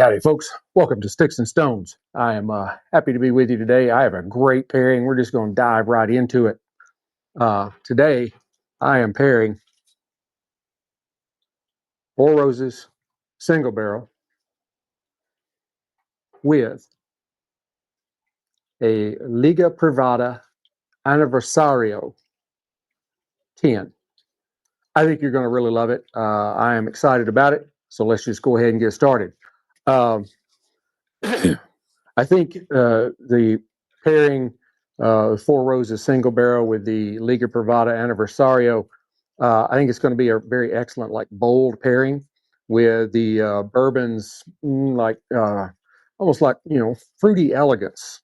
Howdy, folks. Welcome to Sticks-n-Stonez. I am happy to be with you today. I have a great pairing. We're just going to dive right into it. Today, I am pairing Four Roses single barrel with a Liga Privada Anniversario 10. I think you're going to really love it. I am excited about it. So let's just go ahead and get started. I think the pairing Four Roses single barrel with the Liga Privada Anniversario, I think it's going to be a very excellent, like bold pairing with the bourbons, almost like fruity elegance,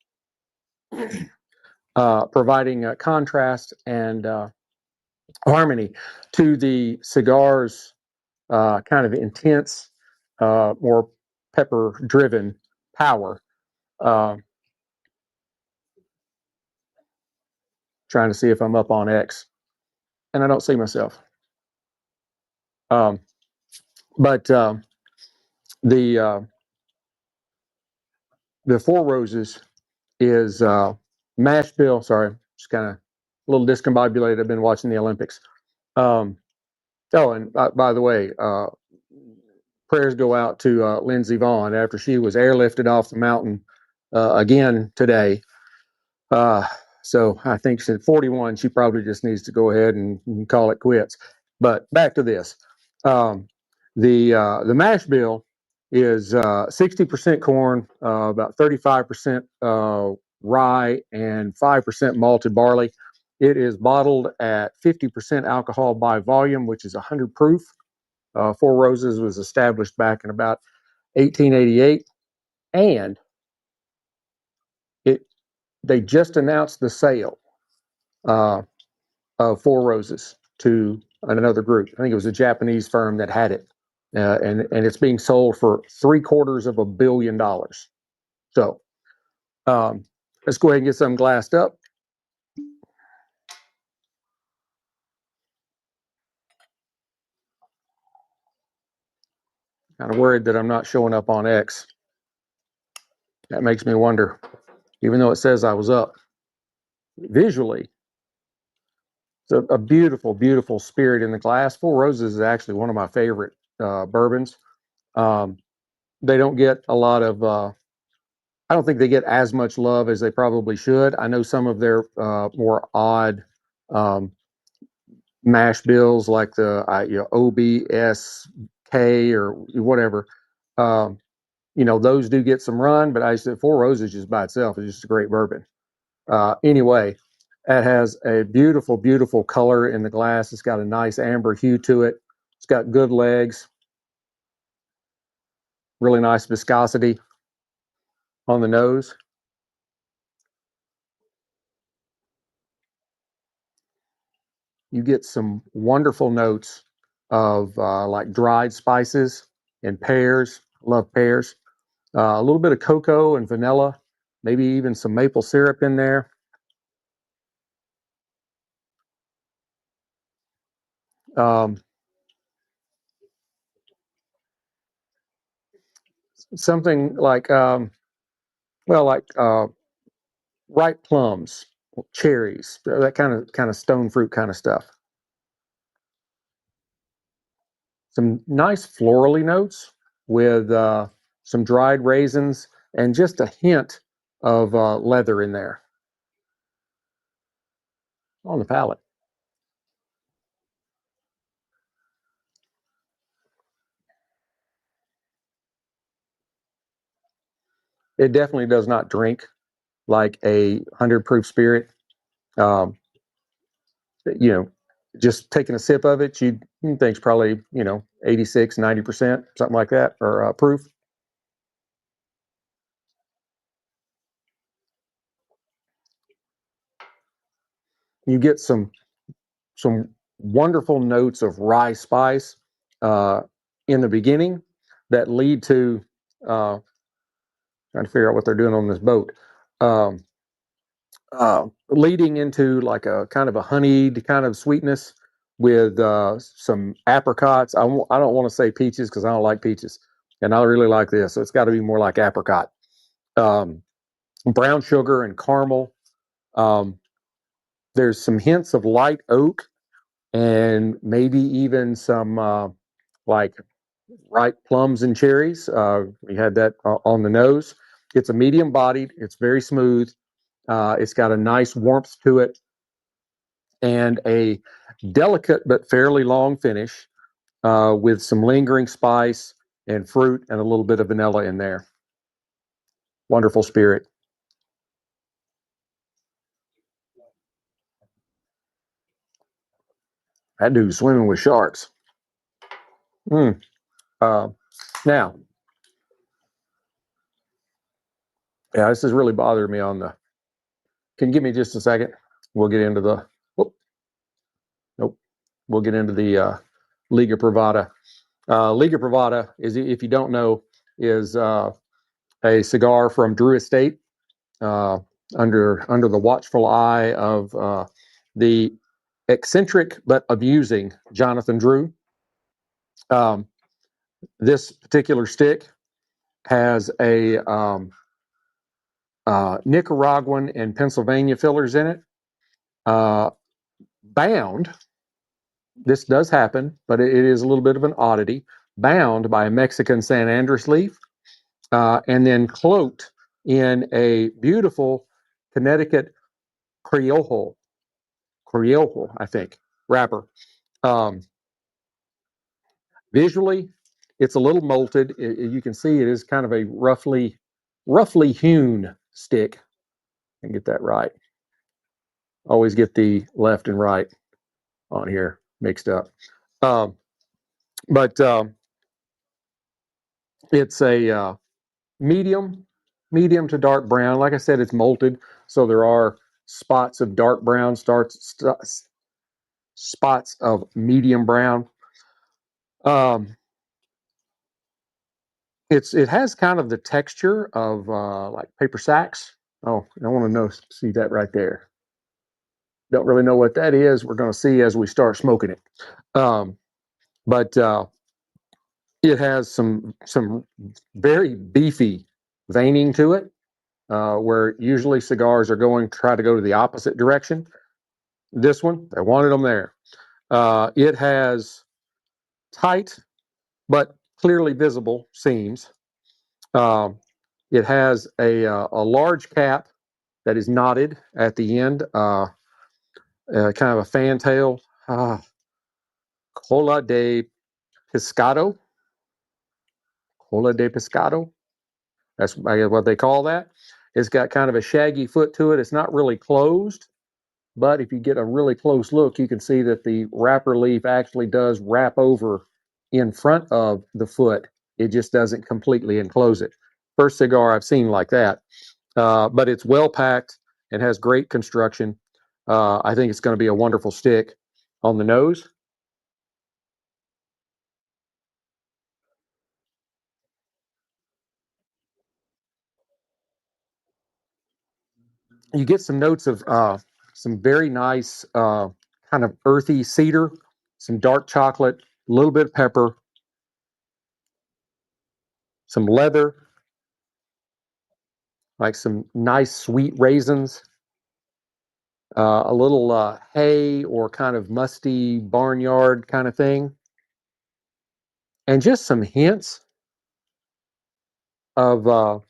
providing contrast and harmony to the cigar's kind of intense, more pepper-driven power. Trying to see if I'm up on X, and I don't see myself. But the Four Roses is mash bill. Sorry, just kind of a little discombobulated. I've been watching the Olympics. Oh, and by the way, prayers go out to Lindsey Vonn after she was airlifted off the mountain again today. So I think she's at 41. She probably just needs to go ahead and call it quits. But back to this. The mash bill is 60% corn, about 35% rye, and 5% malted barley. It is bottled at 50% alcohol by volume, which is 100 proof. Four Roses was established back in about 1888, and they just announced the sale of Four Roses to another group. I think it was a Japanese firm that had it, and it's being sold for $750 million. So let's go ahead and get some glassed up. Kind of worried that I'm not showing up on X. That makes me wonder, even though it says I was up. Visually, it's a beautiful, beautiful spirit in the glass. Four Roses is actually one of my favorite bourbons. They don't get a lot of, I don't think they get as much love as they probably should. I know some of their more odd mash bills, like the OBSV or whatever, those do get some run, but I said Four Roses just by itself is just a great bourbon. Anyway, it has a beautiful, beautiful color in the glass. It's got a nice amber hue to it. It's got good legs. Really nice viscosity on the nose. You get some wonderful notes of like dried spices and pears. Love pears. A little bit of cocoa and vanilla, maybe even some maple syrup in there. Something like, ripe plums, cherries, that kind of stone fruit kind of stuff. Some nice florally notes with some dried raisins and just a hint of leather in there on the palate. It definitely does not drink like a 100 proof spirit. Just taking a sip of it, you think it's probably 86, 90%, something like that, or proof. You get some wonderful notes of rye spice in the beginning that lead to trying to figure out what they're doing on this boat. Leading into like a kind of a honeyed kind of sweetness with some apricots. I don't want to say peaches because I don't like peaches. and I really like this. So it's got to be more like apricot. Brown sugar and caramel. There's some hints of light oak and maybe even some like ripe plums and cherries. We had that on the nose. It's a medium bodied. It's very smooth. It's got a nice warmth to it and a delicate but fairly long finish with some lingering spice and fruit and a little bit of vanilla in there. Wonderful spirit. That dude's swimming with sharks. Now, yeah, this is really bothering me on the. Can you give me just a second? We'll get into the. Whoop, nope. We'll get into the Liga Privada. Liga Privada is, if you don't know, is a cigar from Drew Estate under the watchful eye of the eccentric but amusing Jonathan Drew. This particular stick has a Nicaraguan and Pennsylvania fillers in it. Bound, this does happen, but it is a little bit of an oddity. Bound by a Mexican San Andres leaf, and then cloaked in a beautiful Connecticut Criollo, I think, wrapper. Visually, it's a little molted. You can see it is kind of a roughly hewn stick. And get that right. Always get the left and right on here mixed up. But it's a medium to dark brown. Like I said, it's molted, so there are spots of dark brown, spots of medium brown. It has kind of the texture of like paper sacks. Oh, I want to see that right there. Don't really know what that is. We're going to see as we start smoking it. But it has some very beefy veining to it, where usually cigars are going to try to go to the opposite direction. This one, they wanted them there. It has tight but clearly visible seams. It has a large cap that is knotted at the end, kind of a fantail. Cola de Pescado. Cola de Pescado. That's what they call that. It's got kind of a shaggy foot to it. It's not really closed, but if you get a really close look, you can see that the wrapper leaf actually does wrap over in front of the foot. It just doesn't completely enclose it. First cigar I've seen like that, but it's well packed and has great construction. I think it's going to be a wonderful stick. On the nose, you get some notes of some very nice kind of earthy cedar, some dark chocolate, a little bit of pepper, some leather, like some nice sweet raisins, a little hay or kind of musty barnyard kind of thing, and just some hints of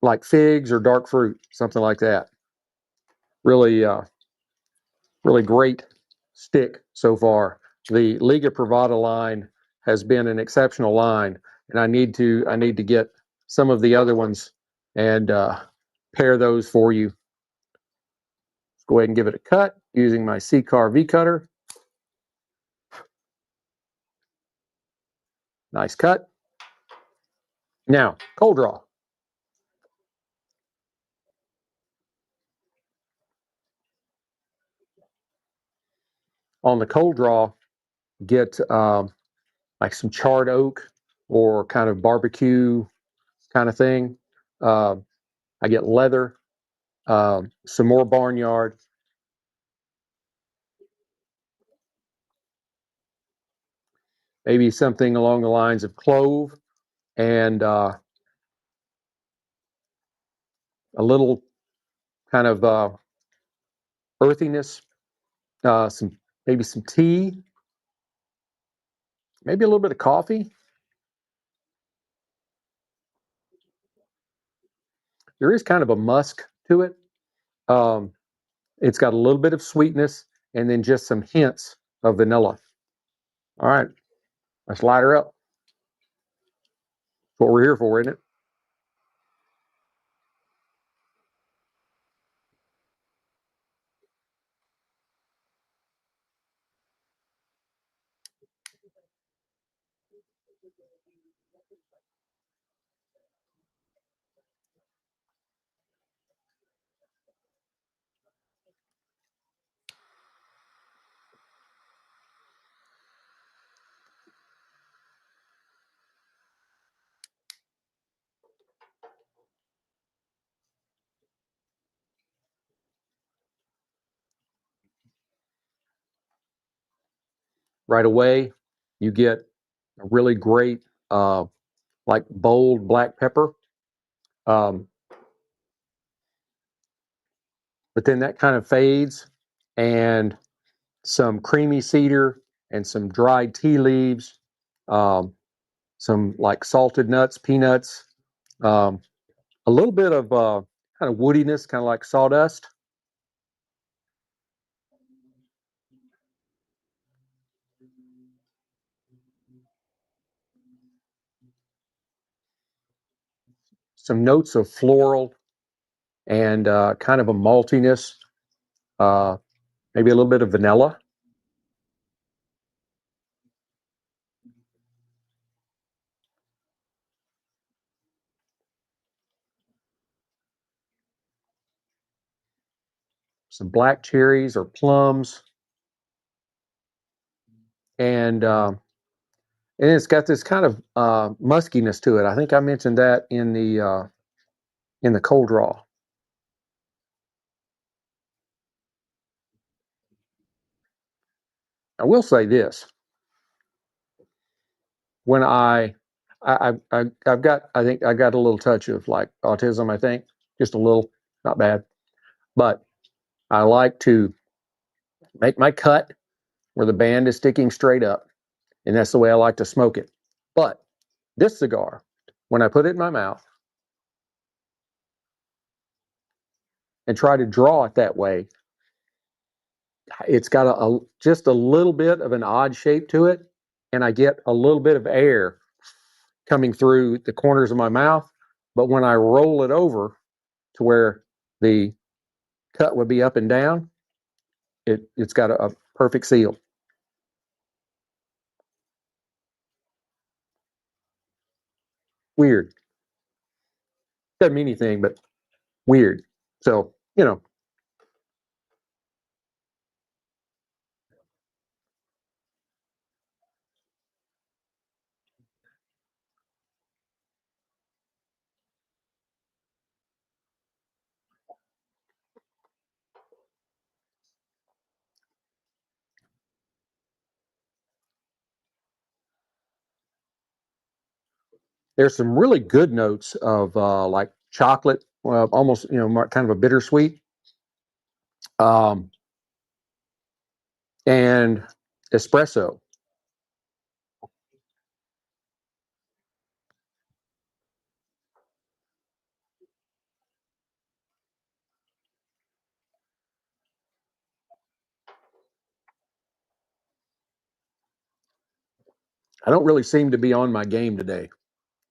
like figs or dark fruit, something like that. Really, really great stick so far. The Liga Privada line has been an exceptional line, and I need to get some of the other ones and pair those for you. Let's go ahead and give it a cut using my Cigar V cutter. Nice cut. Now, cold draw. On the cold draw, get like some charred oak or kind of barbecue kind of thing. I get leather, some more barnyard, maybe something along the lines of clove and a little kind of earthiness, maybe some tea, maybe a little bit of coffee. There is kind of a musk to it. It's got a little bit of sweetness and then just some hints of vanilla. All right, let's light her up. That's what we're here for, isn't it? Right away, you get a really great, like bold black pepper. But then that kind of fades, and some creamy cedar and some dried tea leaves, um, some like salted nuts, peanuts, um, a little bit of kind of woodiness, kind of like sawdust. Some notes of floral and kind of a maltiness, uh, maybe a little bit of vanilla. Some black cherries or plums, and it's got this kind of muskiness to it. I think I mentioned that in the cold draw. I will say this: when I've got, I think I got a little touch of like autism. I think just a little, not bad, but I like to make my cut where the band is sticking straight up, and that's the way I like to smoke it. But this cigar, when I put it in my mouth and try to draw it that way, it's got just a little bit of an odd shape to it, and I get a little bit of air coming through the corners of my mouth. But when I roll it over to where the cut would be up and down, it's got a perfect seal. Weird. Doesn't mean anything, but weird. So, there's some really good notes of like chocolate, almost, kind of a bittersweet, um, and espresso. I don't really seem to be on my game today.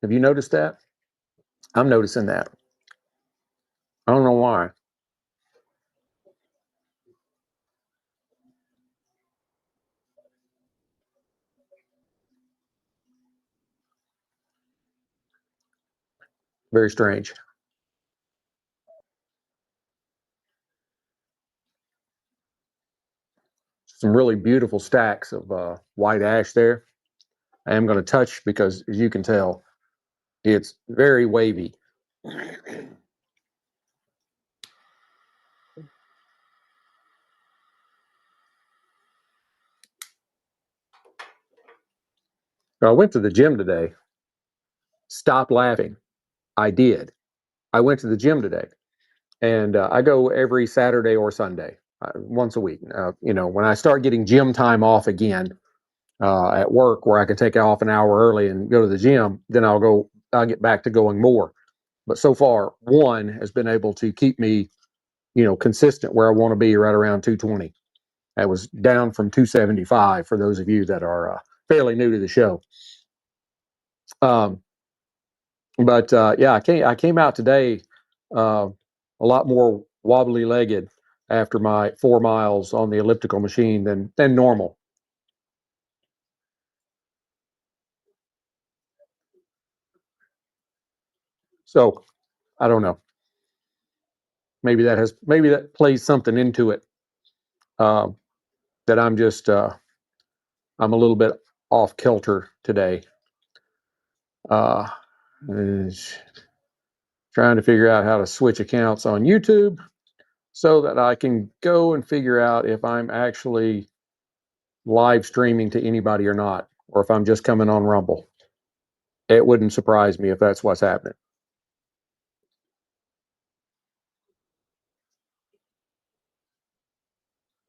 Have you noticed that? I'm noticing that. I don't know why. Very strange. Some really beautiful stacks of white ash there. I am going to touch because, as you can tell, it's very wavy. I went to the gym today. Stop laughing. I did. I went to the gym today, and I go every Saturday or Sunday, once a week. When I start getting gym time off again at work, where I can take off an hour early and go to the gym, then I'll go. I'll get back to going more. But so far, one has been able to keep me, consistent where I want to be, right around 220. That was down from 275 for those of you that are fairly new to the show. Um, but yeah, I came out today uh, a lot more wobbly legged after my 4 miles on the elliptical machine than normal. So I don't know. Maybe that plays something into it. Uh, that I'm a little bit off kilter today. Uh, Trying to figure out how to switch accounts on YouTube so that I can go and figure out if I'm actually live streaming to anybody or not, or if I'm just coming on Rumble. It wouldn't surprise me if that's what's happening.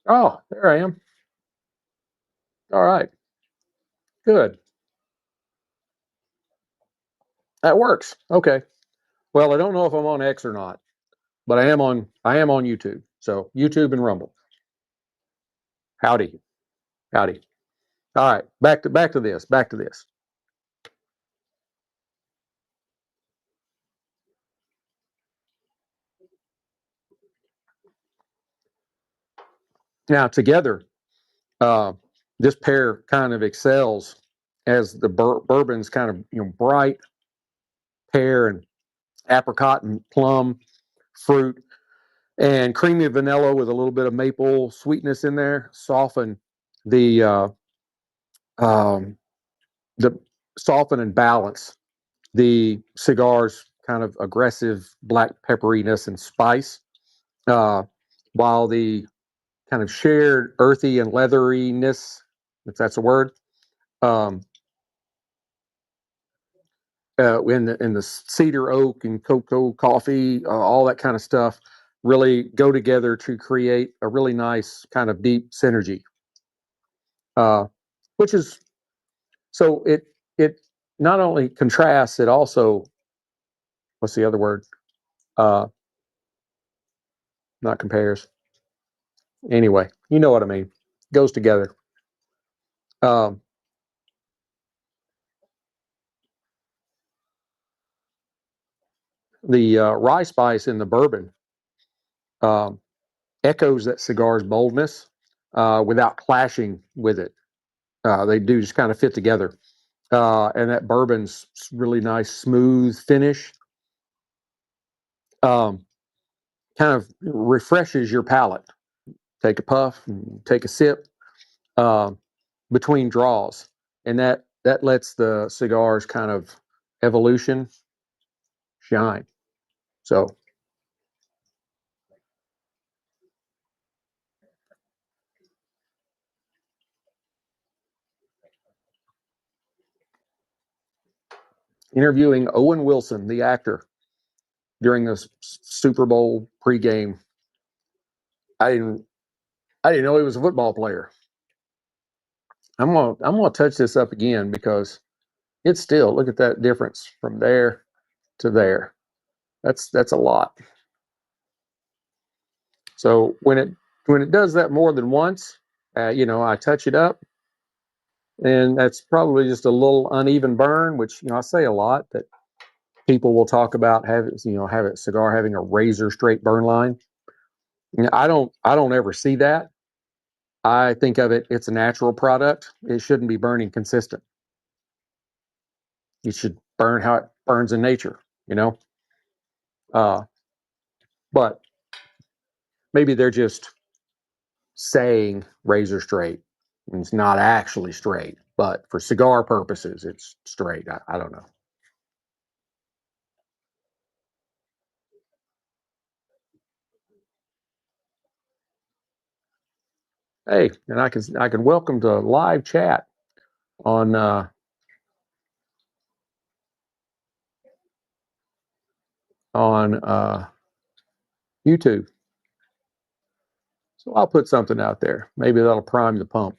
Oh, there I am. All right, good. That works. Okay. Well, I don't know if I'm on X or not, but I am on YouTube. So YouTube and Rumble. Howdy, howdy. All right, back to this. Back to this. Now together, uh, this pair kind of excels as the bourbon's kind of bright pear and apricot and plum fruit and creamy vanilla with a little bit of maple sweetness in there soften the um, the soften and balance the cigar's kind of aggressive black pepperiness and spice, uh, while the kind of shared earthy and leatheriness, if that's a word, um, in the cedar oak and cocoa coffee, all that kind of stuff, really go together to create a really nice kind of deep synergy. Uh, which is so it not only contrasts, it also, what's the other word? Uh, Not compares. Anyway, you know what I mean. Goes together. Um, the rye spice in the bourbon um, echoes that cigar's boldness without clashing with it. They do just kind of fit together. And that bourbon's really nice, smooth finish. Um, Kind of refreshes your palate. Take a puff, take a sip uh, between draws, and that lets the cigar's kind of evolution shine. So interviewing Owen Wilson, the actor, during the Super Bowl pregame. I didn't I didn't know he was a football player. I'm gonna touch this up again because it's still, look at that difference from there to there. That's a lot. So when it does that more than once, I touch it up, and that's probably just a little uneven burn. Which I say a lot that people will talk about have a cigar having a razor straight burn line. I don't ever see that. I think of it, it's a natural product. It shouldn't be burning consistent. It should burn how it burns in nature, you know. Uh, but maybe they're just saying razor straight, and it's not actually straight. But for cigar purposes, it's straight. I don't know. Hey, and I can welcome to live chat on on YouTube. So I'll put something out there. Maybe that'll prime the pump.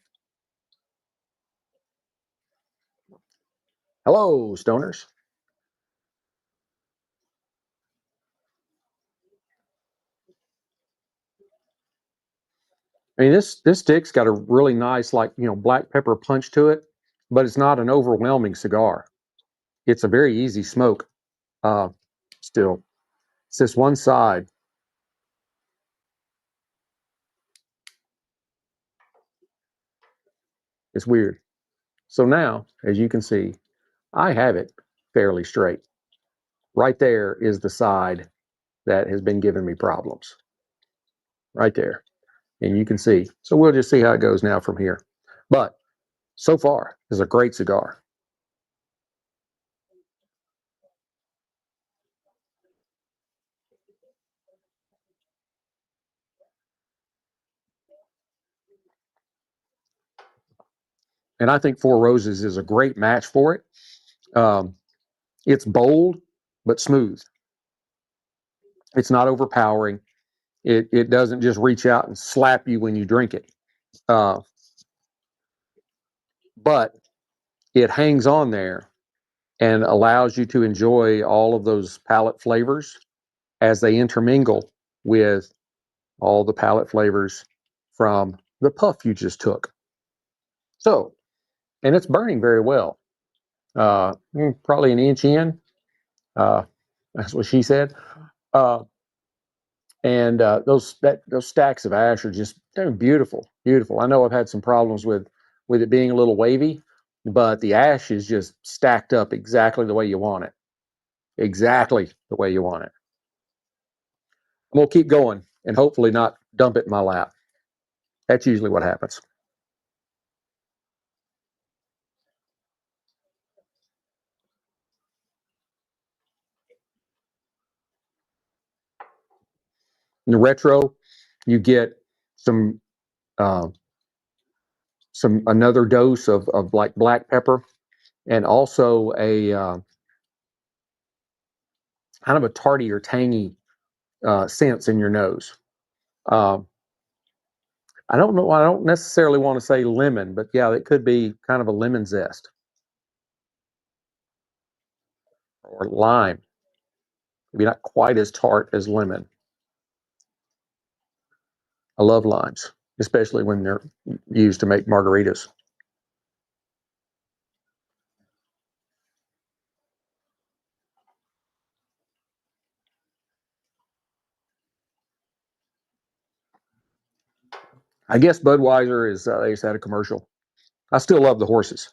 Hello, stoners. I mean, this stick's got a really nice, like, black pepper punch to it, but it's not an overwhelming cigar. It's a very easy smoke. Still, it's this one side. It's weird. So now, as you can see, I have it fairly straight. Right there is the side that has been giving me problems. Right there. And you can see. So we'll just see how it goes now from here. But so far, it's a great cigar. And I think Four Roses is a great match for it. It's bold, but smooth. It's not overpowering. It doesn't just reach out and slap you when you drink it. But it hangs on there and allows you to enjoy all of those palate flavors as they intermingle with all the palate flavors from the puff you just took. So, and it's burning very well. Probably an inch in. That's what she said. And those stacks of ash are they're beautiful, beautiful. I know I've had some problems with it being a little wavy, but the ash is just stacked up exactly the way you want it. Exactly the way you want it. I'm gonna keep going and hopefully not dump it in my lap. That's usually what happens. In the retro, you get some uh, another dose of like black pepper, and also a kind of a tarty or tangy sense in your nose. Um, I don't know. I don't necessarily want to say lemon, but yeah, it could be kind of a lemon zest or lime. Maybe not quite as tart as lemon. I love limes, especially when they're used to make margaritas. I guess Budweiser is, they just had a commercial. I still love the horses.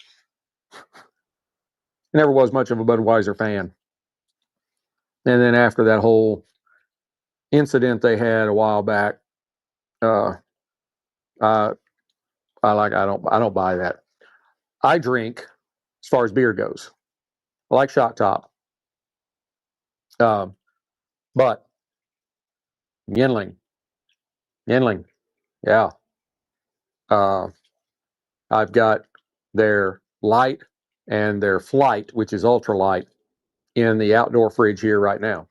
Never was much of a Budweiser fan. And then after that whole incident they had a while back, uh, I, I don't buy that. I drink, as far as beer goes, I like Shot Top. Um, but Yinling, Yinling, yeah. Uh, I've got their light and their flight, which is ultralight, in the outdoor fridge here right now.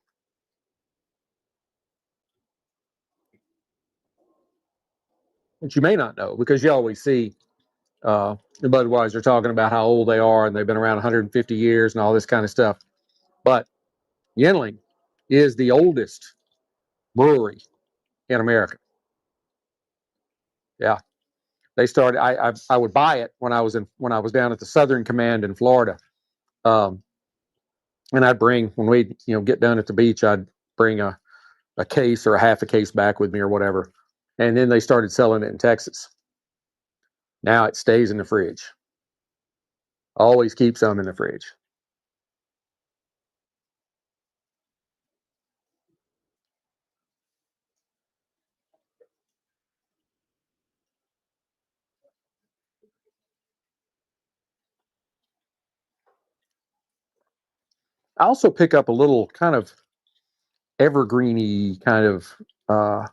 Which you may not know because you always see the Budweiser talking about how old they are and they've been around 150 years and all this kind of stuff. But Yinling is the oldest brewery in America. Yeah, they started. I would buy it when I was down at the Southern Command in Florida, um, and I'd bring when we get done at the beach, I'd bring a case or a half a case back with me or whatever, and then they started selling it in Texas. Now it stays in the fridge. Always keep some in the fridge. I also pick up a little kind of evergreeny kind of uh,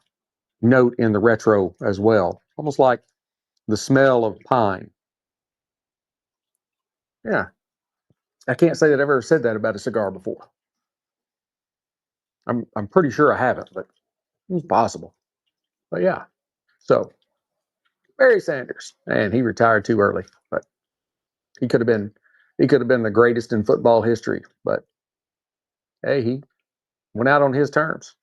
note in the retro as well, almost like the smell of pine. Yeah, I can't say that I've ever said that about a cigar before. I'm pretty sure I haven't, but it's possible. But yeah, so Barry Sanders, and he retired too early, but he could have been the greatest in football history. But hey, he went out on his terms.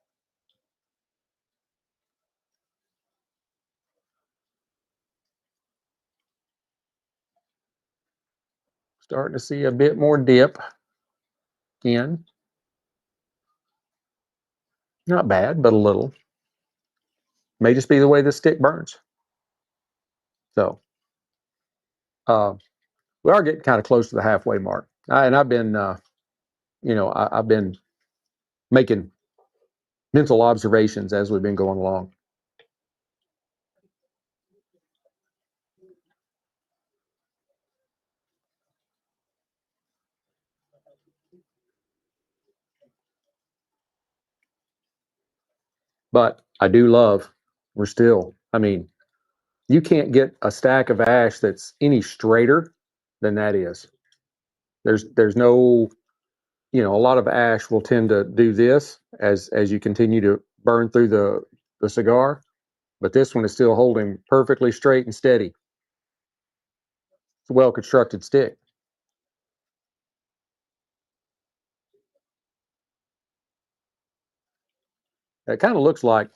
Starting to see a bit more dip in. Not bad, but a little. May just be the way the stick burns. So we are getting kind of close to the halfway mark. And I've been, I've been making mental observations as we've been going along. But I do love, we're still, I mean, you can't get a stack of ash that's any straighter than that is. There's no, a lot of ash will tend to do this as you continue to burn through the cigar, but this one is still holding perfectly straight and steady. It's a well constructed stick. It kind of looks like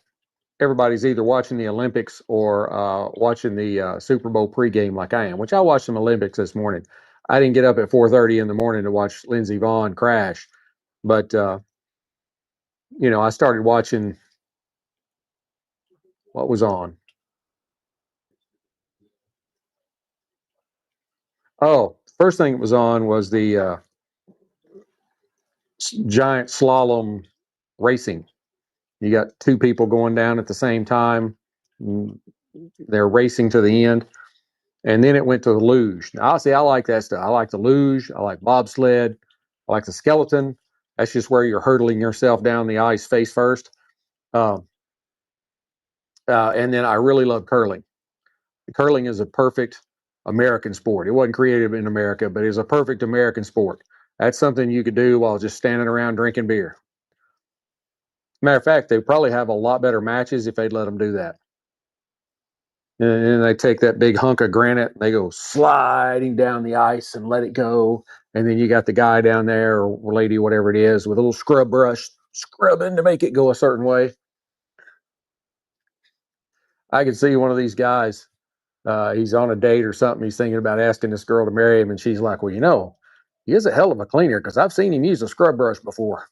everybody's either watching the Olympics or watching the Super Bowl pregame, like I am. Which I watched some Olympics this morning. I didn't get up at 4:30 in the morning to watch Lindsey Vonn crash, but I started watching what was on. Oh, first thing that was on was the giant slalom racing. You got two people going down at the same time. They're racing to the end. And then it went to the luge. Now, I like that stuff. I like the luge. I like bobsled. I like the skeleton. That's just where you're hurtling yourself down the ice face first. And then I really love curling. Curling is a perfect American sport. It wasn't created in America, but it's a perfect American sport. That's something you could do while just standing around drinking beer. Matter of fact, they probably have a lot better matches if they'd let them do that. And then they take that big hunk of granite and they go sliding down the ice and let it go. And then you got the guy down there or lady, whatever it is, with a little scrub brush scrubbing to make it go a certain way. I can see one of these guys. He's on a date or something. He's thinking about asking this girl to marry him. And she's like, well, he is a hell of a cleaner because I've seen him use a scrub brush before.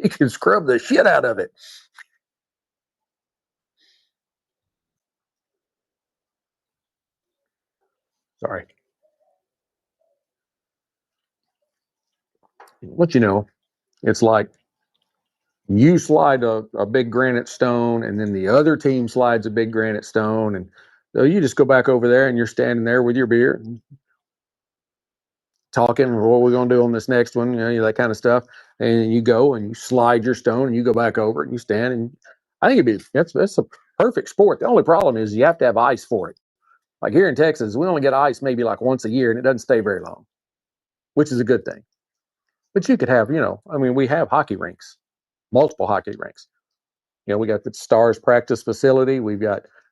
He can scrub the shit out of it. Sorry. But it's like you slide a big granite stone and then the other team slides a big granite stone. And so you just go back over there and you're standing there with your beer talking, what are we going to do on this next one? That kind of stuff. And you go and you slide your stone and you go back over it and you stand. And I think that's a perfect sport. The only problem is you have to have ice for it. Like here in Texas, we only get ice maybe like once a year and it doesn't stay very long, which is a good thing. But you could have, we have hockey rinks, multiple hockey rinks. We got the Stars practice facility.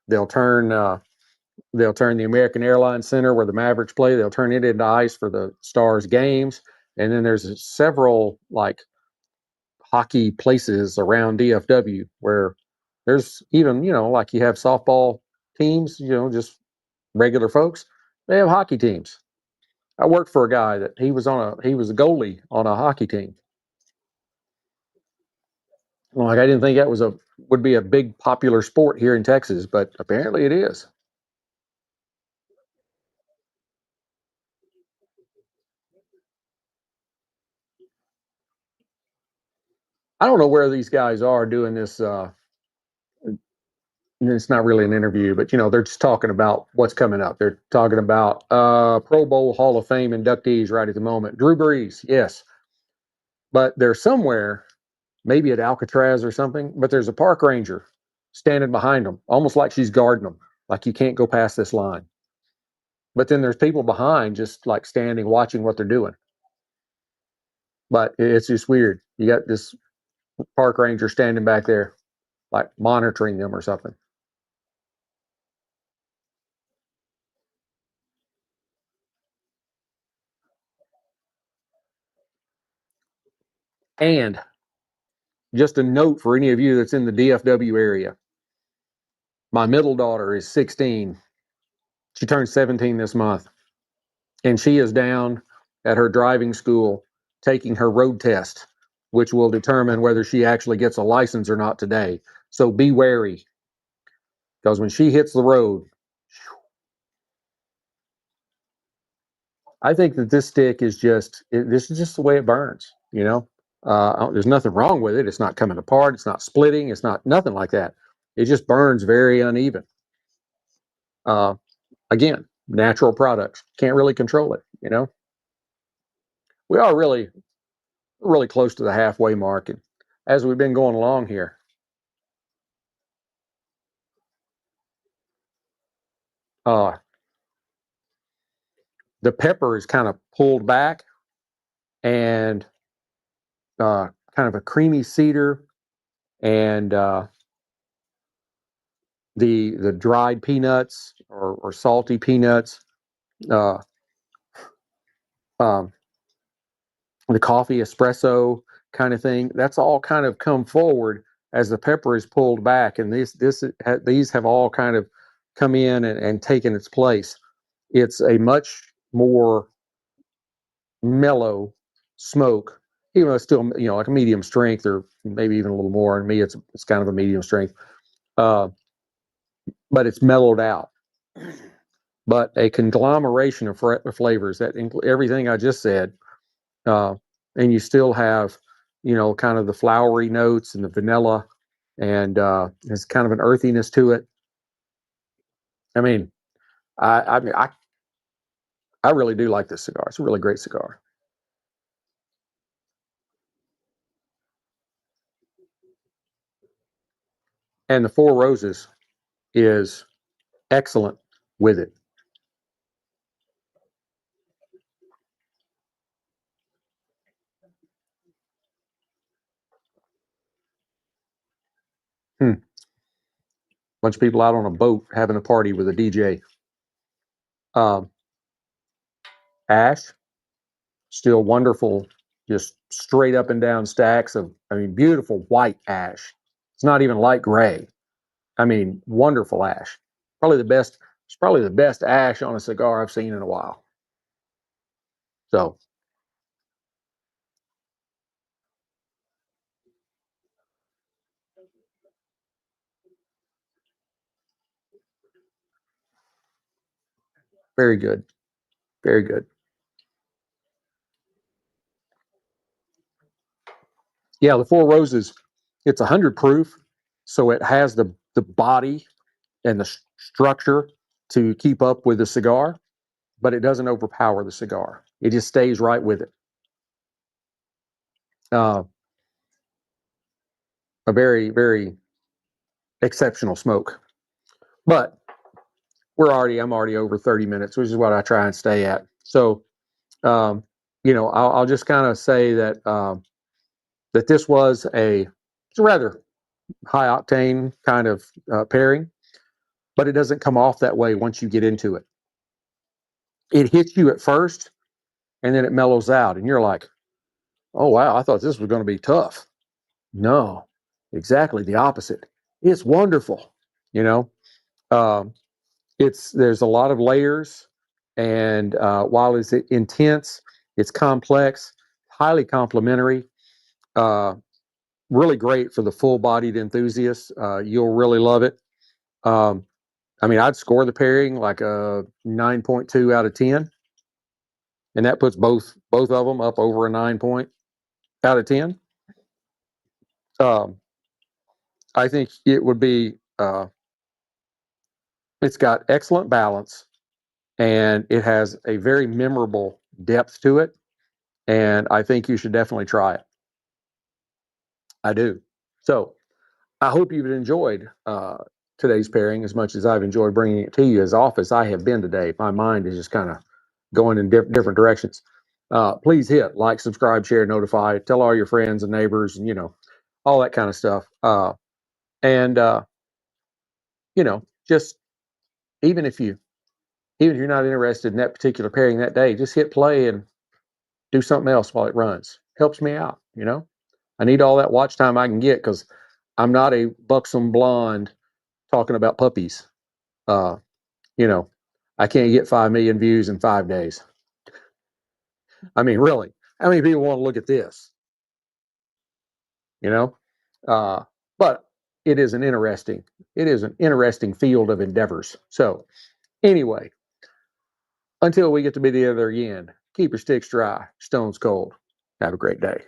They'll turn the American Airlines Center where the Mavericks play. They'll turn it into ice for the Stars games. And then there's several like hockey places around DFW where there's even, like you have softball teams, just regular folks. They have hockey teams. I worked for a guy that he was a goalie on a hockey team. Like I didn't think that would be a big popular sport here in Texas, but apparently it is. I don't know where these guys are doing this. It's not really an interview, but they're just talking about what's coming up. They're talking about Pro Bowl Hall of Fame inductees right at the moment. Drew Brees, yes, but they're somewhere, maybe at Alcatraz or something. But there's a park ranger standing behind them, almost like she's guarding them, like you can't go past this line. But then there's people behind, just like standing, watching what they're doing. But it's just weird. You got this park ranger standing back there, like monitoring them or something. And just a note for any of you that's in the DFW area. My middle daughter is 16. She turned 17 this month. And she is down at her driving school taking her road test, which will determine whether she actually gets a license or not today. So be wary, because when she hits the road, I think that this stick is this is just the way it burns, you know? There's nothing wrong with it. It's not coming apart. It's not splitting. It's not nothing like that. It just burns very uneven. Uh, again, natural products. Can't really control it, you know? We are really close to the halfway mark. And as we've been going along here, the pepper is kind of pulled back, and kind of a creamy cedar, and the dried peanuts or salty peanuts, uh, um, the coffee espresso kind of thing. That's all kind of come forward as the pepper is pulled back, and these have all kind of come in and taken its place. It's a much more mellow smoke, even though it's still, you know, like a medium strength or maybe even a little more. And me, it's kind of a medium strength, uh, but it's mellowed out. But a conglomeration of flavors that include everything I just said, uh, and you still have, you know, kind of the flowery notes and the vanilla, and there's kind of an earthiness to it. I mean, I really do like this cigar. It's a really great cigar. And the Four Roses is excellent with it. Hmm. Bunch of people out on a boat having a party with a DJ. Um, Ash, still wonderful, just straight up and down stacks of, I mean, beautiful white ash. It's not even light gray. I mean, wonderful ash. Probably the best. It's probably the best ash on a cigar I've seen in a while. So very good, very good. Yeah, the Four Roses. It's 100 proof, so it has the body and the structure to keep up with the cigar, but it doesn't overpower the cigar. It just stays right with it. Uh, a very exceptional smoke. But I'm already over 30 minutes, which is what I try and stay at. So, um, you know, I'll just kind of say that that this was it's a rather high octane kind of pairing, but it doesn't come off that way once you get into it. It hits you at first, and then it mellows out, and you're like, "Oh wow, I thought this was going to be tough." No, exactly the opposite. It's wonderful. You know, um, there's a lot of layers, and while it's intense, it's complex, highly complementary. Uh, really great for the full-bodied enthusiast. You'll really love it. Um, I mean, I'd score the pairing like a 9.2 out of 10, and that puts both of them up over a 9 point out of 10. Um, I think it would be. It's got excellent balance, and it has a very memorable depth to it. And I think you should definitely try it. I do. So I hope you've enjoyed today's pairing as much as I've enjoyed bringing it to you. As off as I have been today, my mind is just kind of going in different directions. please hit like, subscribe, share, notify, tell all your friends and neighbors, and all that kind of stuff. And just even if you're not interested in that particular pairing that day, just hit play and do something else while it runs. Helps me out. I need all that watch time I can get because I'm not a buxom blonde talking about puppies. I can't get 5 million views in 5 days. I mean, really, how many people want to look at this? But it is an interesting field of endeavors. So anyway, until we get to be together again, keep your sticks dry, stones cold. Have a great day.